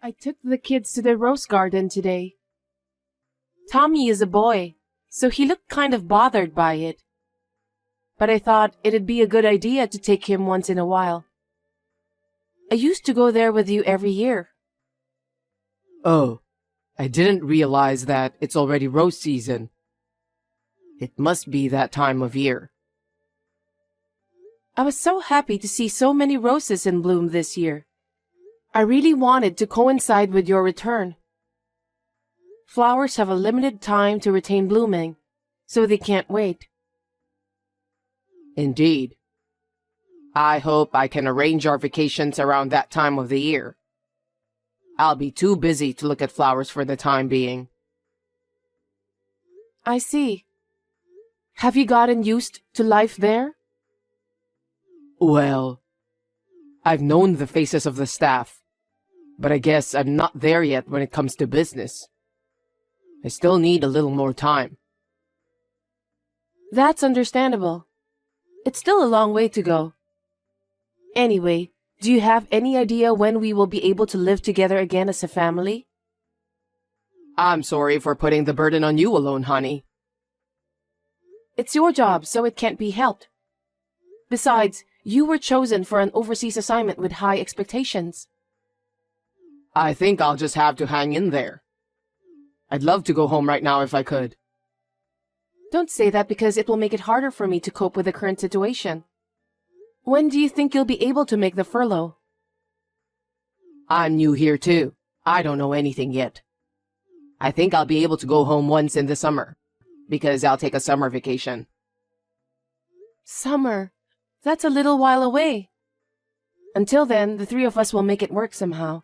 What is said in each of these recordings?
I took the kids to the rose garden today. Tommy is a boy, so he looked kind of bothered by it. But I thought it'd be a good idea to take him once in a while. I used to go there with you every year. Oh, I didn't realize that it's already rose season. It must be that time of year. I was so happy to see so many roses in bloom this year. I really wanted to coincide with your return. Flowers have a limited time to retain blooming, so they can't wait. Indeed. I hope I can arrange our vacations around that time of the year. I'll be too busy to look at flowers for the time being. I see. Have you gotten used to life there? Well, I've known the faces of the staff, but I guess I'm not there yet when it comes to business. I still need a little more time. That's understandable. It's still a long way to go. Anyway, do you have any idea when we will be able to live together again as a family? I'm sorry for putting the burden on you alone, honey. It's your job, so it can't be helped. Besides, you were chosen for an overseas assignment with high expectations. I think I'll just have to hang in there. I'd love to go home right now if I could. Don't say that because it will make it harder for me to cope with the current situation. When do you think you'll be able to make the furlough? I'm new here too. I don't know anything yet. I think I'll be able to go home once in the summer, because I'll take a summer vacation. Summer? That's a little while away. Until then, the three of us will make it work somehow.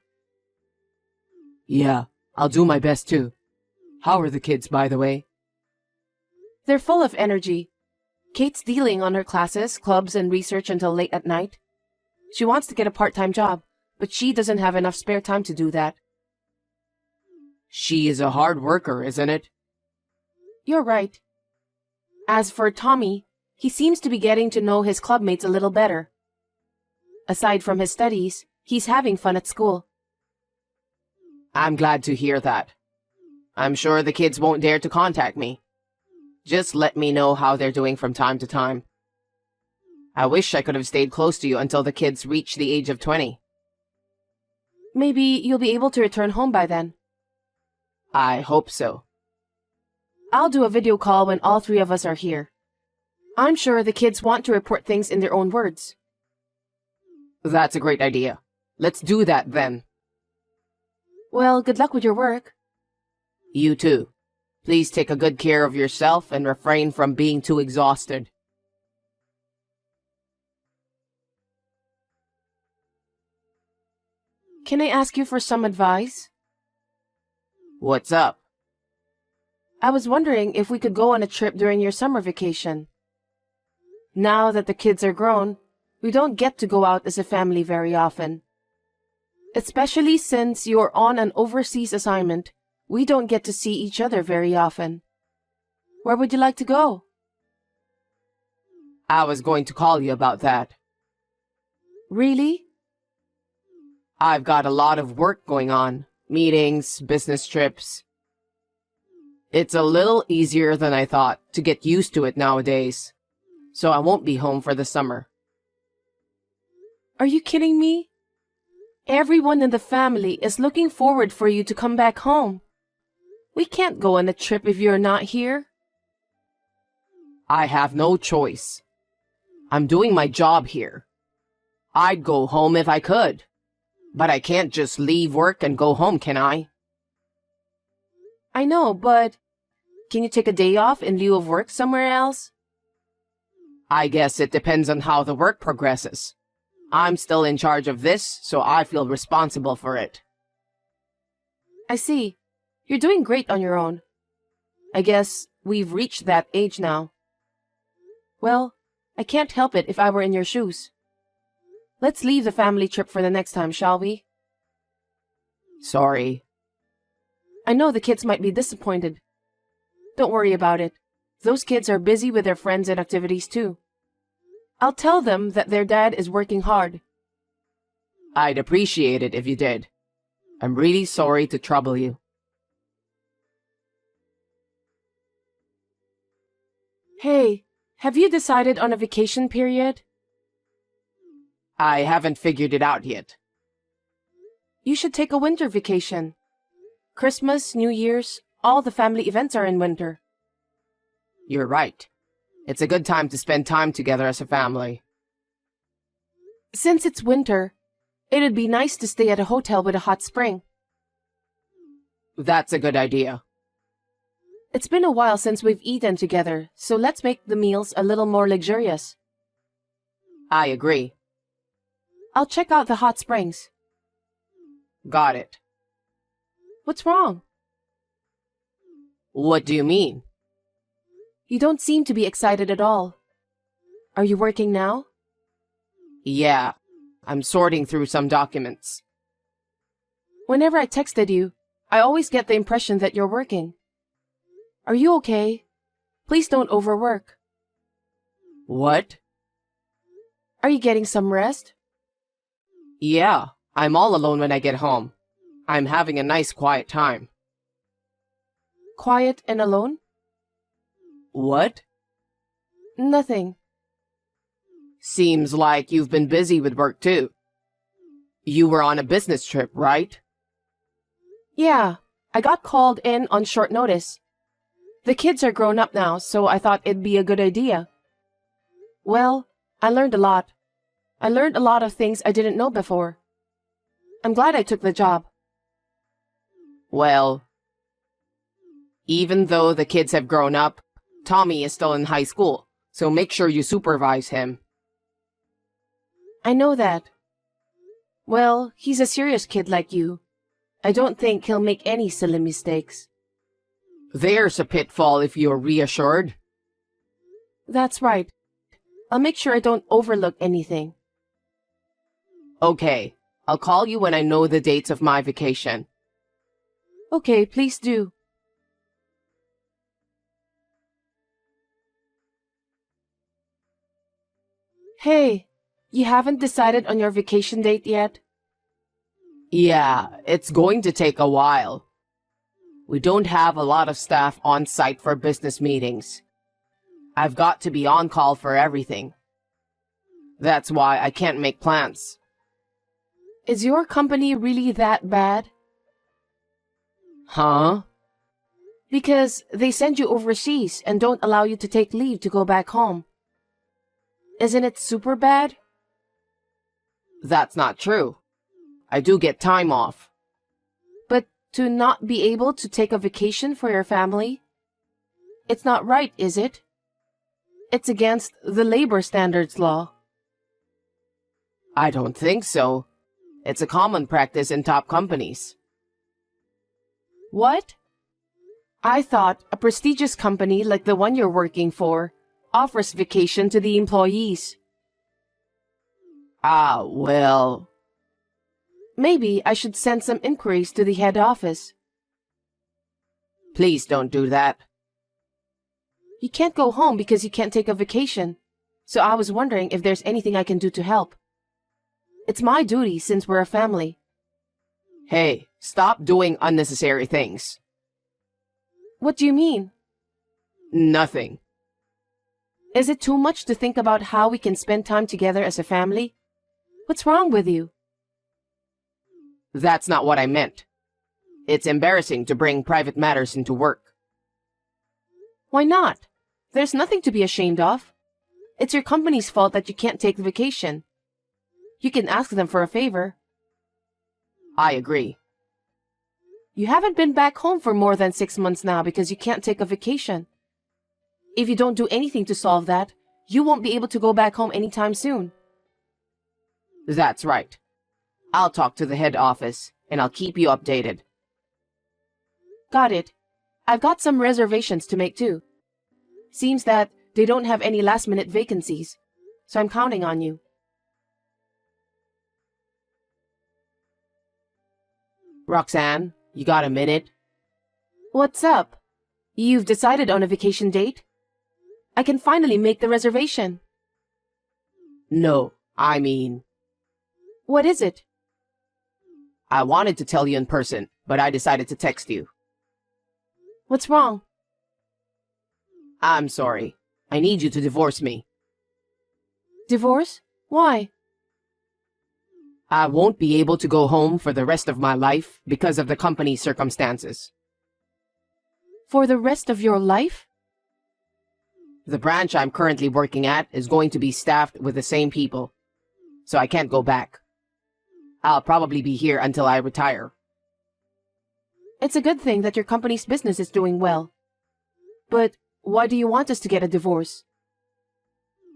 Yeah, I'll do my best too. How are the kids, by the way? They're full of energy. Kate's dealing on her classes, clubs, and research until late at night. She wants to get a part-time job, but she doesn't have enough spare time to do that. She is a hard worker, isn't it? You're right. As for Tommy, he seems to be getting to know his clubmates a little better. Aside from his studies, he's having fun at school. I'm glad to hear that. I'm sure the kids won't dare to contact me. Just let me know how they're doing from time to time. I wish I could have stayed close to you until the kids reach the age of 20. Maybe you'll be able to return home by then. I hope so. I'll do a video call when all three of us are here. I'm sure the kids want to report things in their own words. That's a great idea. Let's do that then. Well, good luck with your work. You too. Please take a good care of yourself and refrain from being too exhausted. Can I ask you for some advice? What's up? I was wondering if we could go on a trip during your summer vacation. Now that the kids are grown, we don't get to go out as a family very often. Especially since you're on an overseas assignment, we don't get to see each other very often. Where would you like to go? I was going to call you about that. Really? I've got a lot of work going on. Meetings, business trips. It's a little easier than I thought to get used to it nowadays. So I won't be home for the summer. Are you kidding me? Everyone in the family is looking forward for you to come back home. We can't go on a trip if you're not here. I have no choice. I'm doing my job here. I'd go home if I could. But I can't just leave work and go home, can I? I know, but can you take a day off in lieu of work somewhere else? I guess it depends on how the work progresses. I'm still in charge of this, so I feel responsible for it. I see. You're doing great on your own. I guess we've reached that age now. Well, I can't help it if I were in your shoes. Let's leave the family trip for the next time, shall we? Sorry. I know the kids might be disappointed. Don't worry about it. Those kids are busy with their friends and activities too. I'll tell them that their dad is working hard. I'd appreciate it if you did. I'm really sorry to trouble you. Hey, have you decided on a vacation period? I haven't figured it out yet. You should take a winter vacation. Christmas, New Year's, all the family events are in winter. You're right. It's a good time to spend time together as a family. Since it's winter, it'd be nice to stay at a hotel with a hot spring. That's a good idea. It's been a while since we've eaten together, so let's make the meals a little more luxurious. I agree. I'll check out the hot springs. Got it. What's wrong? What do you mean? You don't seem to be excited at all. Are you working now? Yeah, I'm sorting through some documents. Whenever I texted you, I always get the impression that you're working. Are you okay? Please don't overwork. What? Are you getting some rest? Yeah, I'm all alone when I get home. I'm having a nice quiet time. Quiet and alone? What? Nothing. Seems like you've been busy with work too. You were on a business trip, right? Yeah, I got called in on short notice. The kids are grown up now, so I thought it'd be a good idea. Well, I learned a lot. I learned a lot of things I didn't know before. I'm glad I took the job. Well, even though the kids have grown up, Tommy is still in high school, so make sure you supervise him. I know that. Well, he's a serious kid like you. I don't think he'll make any silly mistakes. There's a pitfall if you're reassured. That's right. I'll make sure I don't overlook anything. Okay, I'll call you when I know the dates of my vacation. Okay, please do. Hey, you haven't decided on your vacation date yet? Yeah, it's going to take a while. We don't have a lot of staff on site for business meetings. I've got to be on call for everything. That's why I can't make plans. Is your company really that bad? Huh? Because they send you overseas and don't allow you to take leave to go back home. Isn't it super bad? That's not true. I do get time off. But to not be able to take a vacation for your family? It's not right, is it? It's against the labor standards law. I don't think so. It's a common practice in top companies. What? I thought a prestigious company like the one you're working for offers vacation to the employees. Ah, well... Maybe I should send some inquiries to the head office. Please don't do that. You can't go home because you can't take a vacation, so I was wondering if there's anything I can do to help. It's my duty since we're a family. Hey, stop doing unnecessary things. What do you mean? Nothing. Is it too much to think about how we can spend time together as a family? What's wrong with you? That's not what I meant. It's embarrassing to bring private matters into work. Why not? There's nothing to be ashamed of. It's your company's fault that you can't take the vacation. You can ask them for a favor. I agree. You haven't been back home for more than 6 months now because you can't take a vacation. If you don't do anything to solve that, you won't be able to go back home anytime soon. That's right. I'll talk to the head office, and I'll keep you updated. Got it. I've got some reservations to make too. Seems that they don't have any last-minute vacancies, so I'm counting on you. Roxanne, you got a minute? What's up? You've decided on a vacation date? I can finally make the reservation. No, I mean... What is it? I wanted to tell you in person, but I decided to text you. What's wrong? I'm sorry. I need you to divorce me. Divorce? Why? I won't be able to go home for the rest of my life because of the company's circumstances. For the rest of your life? The branch I'm currently working at is going to be staffed with the same people, so I can't go back. I'll probably be here until I retire. It's a good thing that your company's business is doing well. But why do you want us to get a divorce?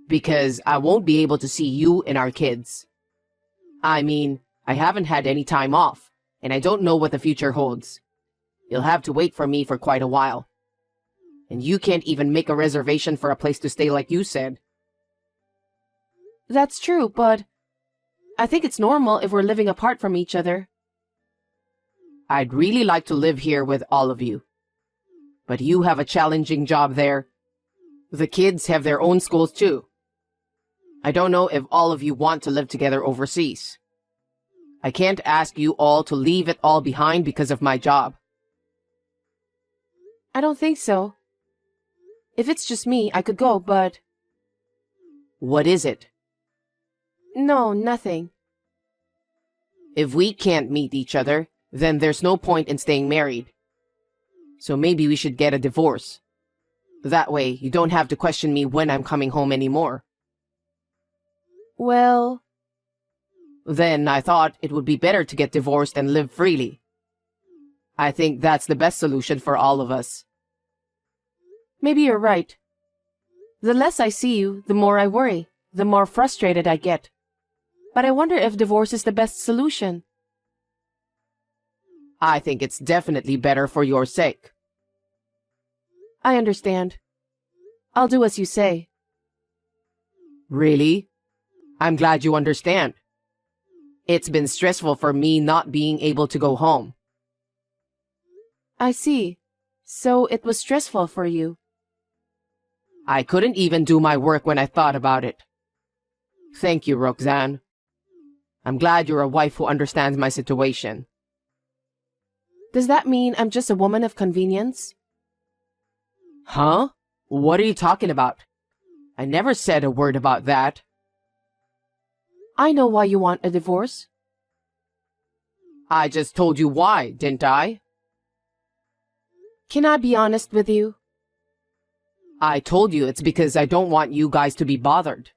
Because I won't be able to see you and our kids. I mean, I haven't had any time off, and I don't know what the future holds. You'll have to wait for me for quite a while. And you can't even make a reservation for a place to stay like you said. That's true, but I think it's normal if we're living apart from each other. I'd really like to live here with all of you. But you have a challenging job there. The kids have their own schools too. I don't know if all of you want to live together overseas. I can't ask you all to leave it all behind because of my job. I don't think so. If it's just me, I could go, but... What is it? No, nothing. If we can't meet each other, then there's no point in staying married. So maybe we should get a divorce. That way, you don't have to question me when I'm coming home anymore. Well... Then I thought it would be better to get divorced and live freely. I think that's the best solution for all of us. Maybe you're right. The less I see you, the more I worry, the more frustrated I get. But I wonder if divorce is the best solution. I think it's definitely better for your sake. I understand. I'll do as you say. Really? I'm glad you understand. It's been stressful for me not being able to go home. I see. So it was stressful for you. I couldn't even do my work when I thought about it. Thank you, Roxanne. I'm glad you're a wife who understands my situation. Does that mean I'm just a woman of convenience? Huh? What are you talking about? I never said a word about that. I know why you want a divorce. I just told you why, didn't I? Can I be honest with you? I told you it's because I don't want you guys to be bothered.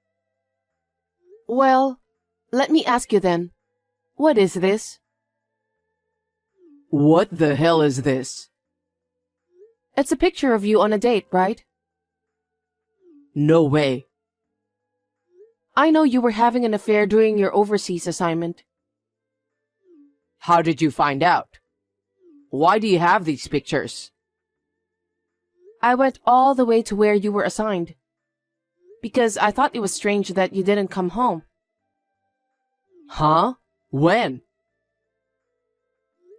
Well, let me ask you then. What is this? What the hell is this? It's a picture of you on a date, right? No way. I know you were having an affair during your overseas assignment. How did you find out? Why do you have these pictures? I went all the way to where you were assigned. Because I thought it was strange that you didn't come home. Huh? When?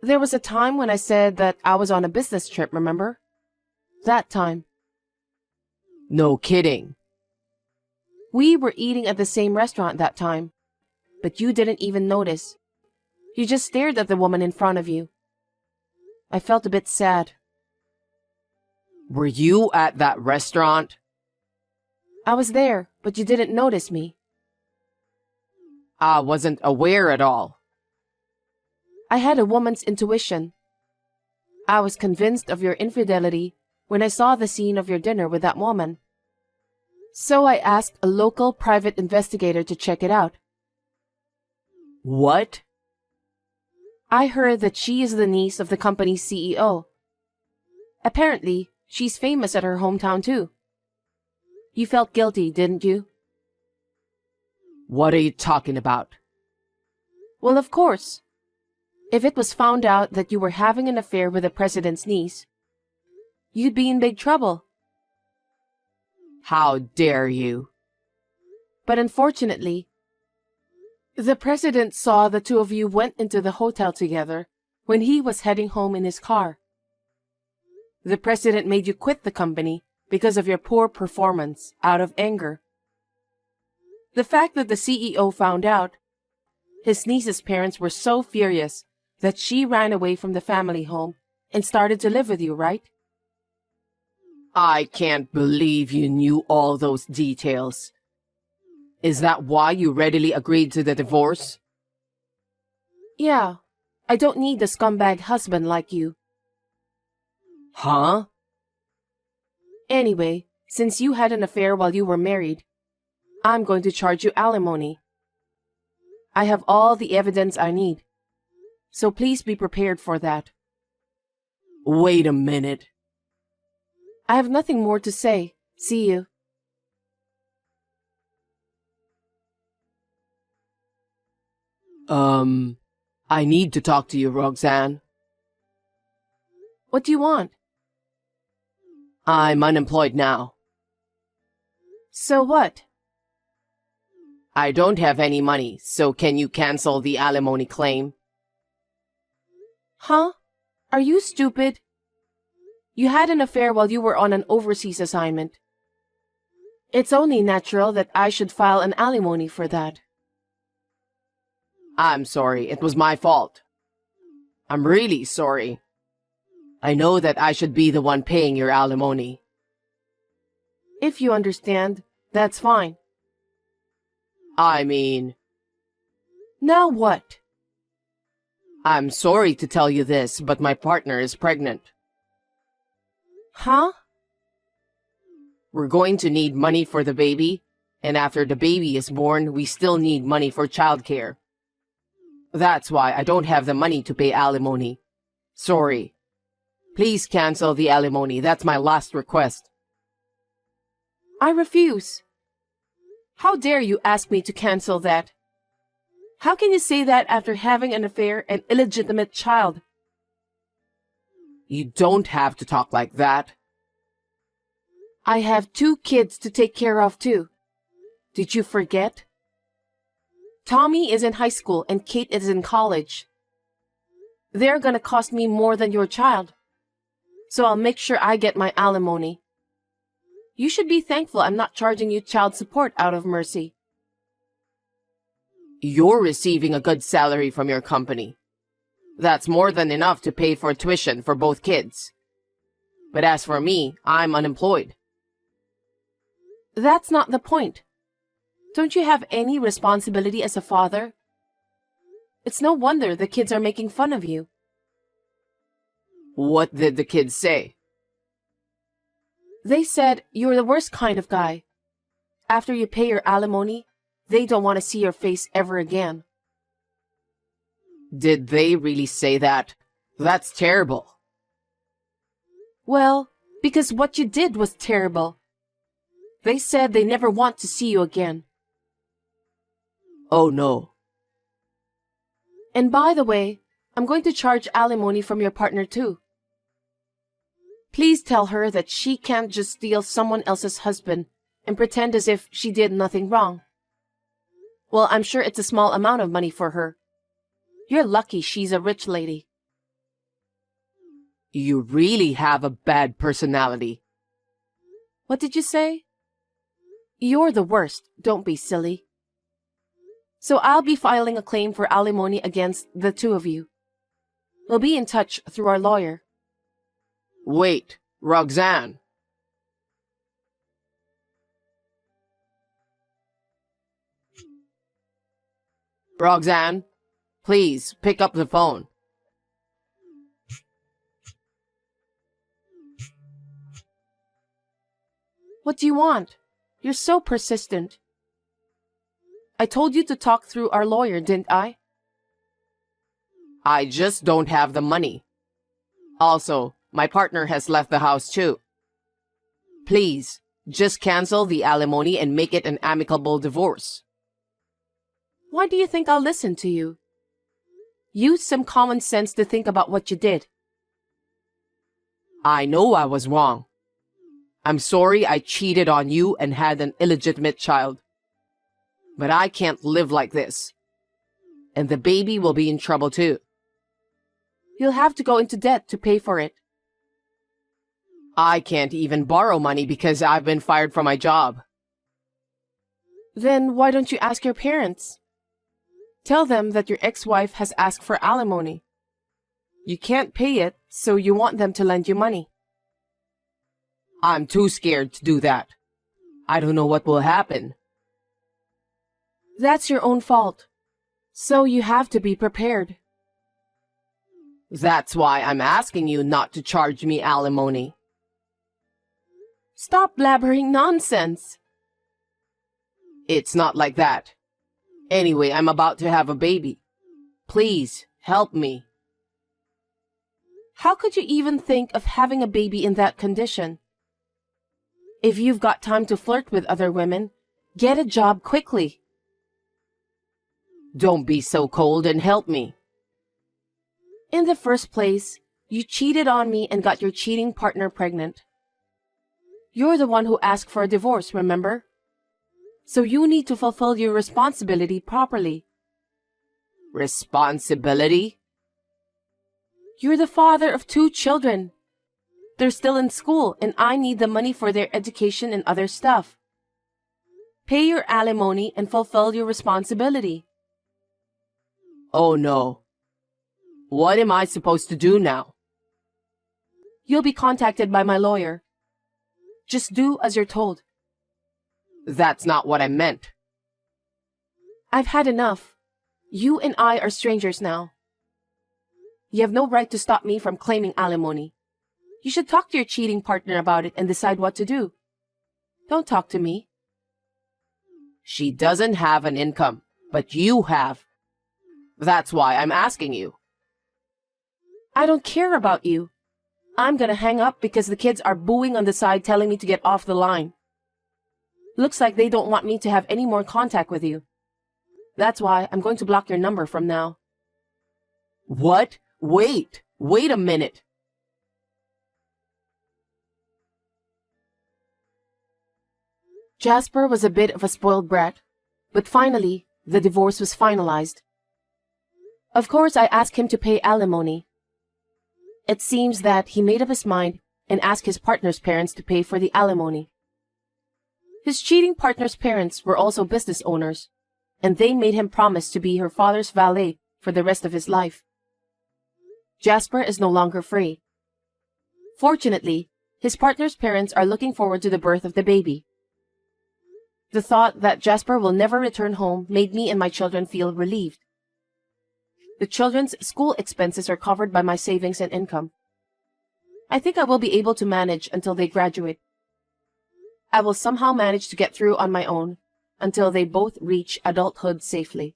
There was a time when I said that I was on a business trip, remember? That time. No kidding. We were eating at the same restaurant that time, but you didn't even notice. You just stared at the woman in front of you. I felt a bit sad. Were you at that restaurant? I was there, but you didn't notice me. I wasn't aware at all. I had a woman's intuition. I was convinced of your infidelity when I saw the scene of your dinner with that woman. So I asked a local private investigator to check it out. What? I heard that she is the niece of the company's CEO. Apparently, she's famous at her hometown too. You felt guilty, didn't you? What are you talking about? Well, of course. If it was found out that you were having an affair with the president's niece, you'd be in big trouble. How dare you? But unfortunately, the president saw the two of you went into the hotel together when he was heading home in his car. The president made you quit the company because of your poor performance out of anger. The fact that the CEO found out, his niece's parents were so furious that she ran away from the family home and started to live with you, right? I can't believe you knew all those details. Is that why you readily agreed to the divorce? Yeah, I don't need a scumbag husband like you. Huh? Anyway, since you had an affair while you were married, I'm going to charge you alimony. I have all the evidence I need, so please be prepared for that. Wait a minute. I have nothing more to say. See you. I need to talk to you, Roxanne. What do you want? I'm unemployed now. So what? I don't have any money, so can you cancel the alimony claim? Huh? Are you stupid? You had an affair while you were on an overseas assignment. It's only natural that I should file an alimony for that. I'm sorry, it was my fault. I'm really sorry. I know that I should be the one paying your alimony. If you understand, that's fine. I mean, Now what? I'm sorry to tell you this, but my partner is pregnant. Huh? We're going to need money for the baby, and after the baby is born, we still need money for childcare. That's why I don't have the money to pay alimony. Sorry. Please cancel the alimony. That's my last request. I refuse. How dare you ask me to cancel that? How can you say that after having an affair and illegitimate child? You don't have to talk like that. I have 2 kids to take care of too. Did you forget? Tommy is in high school and Kate is in college. They're gonna cost me more than your child. So I'll make sure I get my alimony. You should be thankful I'm not charging you child support out of mercy. You're receiving a good salary from your company. That's more than enough to pay for tuition for both kids. But as for me, I'm unemployed. That's not the point. Don't you have any responsibility as a father? It's no wonder the kids are making fun of you. What did the kids say? They said you're the worst kind of guy. After you pay your alimony, they don't want to see your face ever again. Did they really say that? That's terrible. Well, because what you did was terrible. They said they never want to see you again. Oh no. And by the way, I'm going to charge alimony from your partner too. Please tell her that she can't just steal someone else's husband and pretend as if she did nothing wrong. Well, I'm sure it's a small amount of money for her. You're lucky she's a rich lady. You really have a bad personality. What did you say? You're the worst, don't be silly. So I'll be filing a claim for alimony against the 2 of you. We'll be in touch through our lawyer. Wait, Roxanne. Roxanne, please pick up the phone. What do you want? You're so persistent. I told you to talk through our lawyer, didn't I? I just don't have the money. Also, my partner has left the house too. Please, just cancel the alimony and make it an amicable divorce. Why do you think I'll listen to you? Use some common sense to think about what you did. I know I was wrong. I'm sorry I cheated on you and had an illegitimate child. But I can't live like this. And the baby will be in trouble too. You'll have to go into debt to pay for it. I can't even borrow money because I've been fired from my job. Then why don't you ask your parents? Tell them that your ex-wife has asked for alimony. You can't pay it, so you want them to lend you money. I'm too scared to do that. I don't know what will happen. That's your own fault. So you have to be prepared. That's why I'm asking you not to charge me alimony. Stop blabbering nonsense. It's not like that. Anyway, I'm about to have a baby. Please, help me. How could you even think of having a baby in that condition? If you've got time to flirt with other women, get a job quickly. Don't be so cold and help me. In the first place, you cheated on me and got your cheating partner pregnant. You're the one who asked for a divorce, remember? So you need to fulfill your responsibility properly. Responsibility? You're the father of 2 children. They're still in school and I need the money for their education and other stuff. Pay your alimony and fulfill your responsibility. Oh no. What am I supposed to do now? You'll be contacted by my lawyer. Just do as you're told. That's not what I meant. I've had enough. You and I are strangers now. You have no right to stop me from claiming alimony. You should talk to your cheating partner about it and decide what to do. Don't talk to me. She doesn't have an income, but you have. That's why I'm asking you. I don't care about you. I'm gonna hang up because the kids are booing on the side telling me to get off the line. Looks like they don't want me to have any more contact with you. That's why I'm going to block your number from now. What? Wait a minute. Jasper was a bit of a spoiled brat, but finally, the divorce was finalized. Of course, I asked him to pay alimony. It seems that he made up his mind and asked his partner's parents to pay for the alimony. His cheating partner's parents were also business owners, and they made him promise to be her father's valet for the rest of his life. Jasper is no longer free. Fortunately, his partner's parents are looking forward to the birth of the baby. The thought that Jasper will never return home made me and my children feel relieved. The children's school expenses are covered by my savings and income. I think I will be able to manage until they graduate. I will somehow manage to get through on my own until they both reach adulthood safely.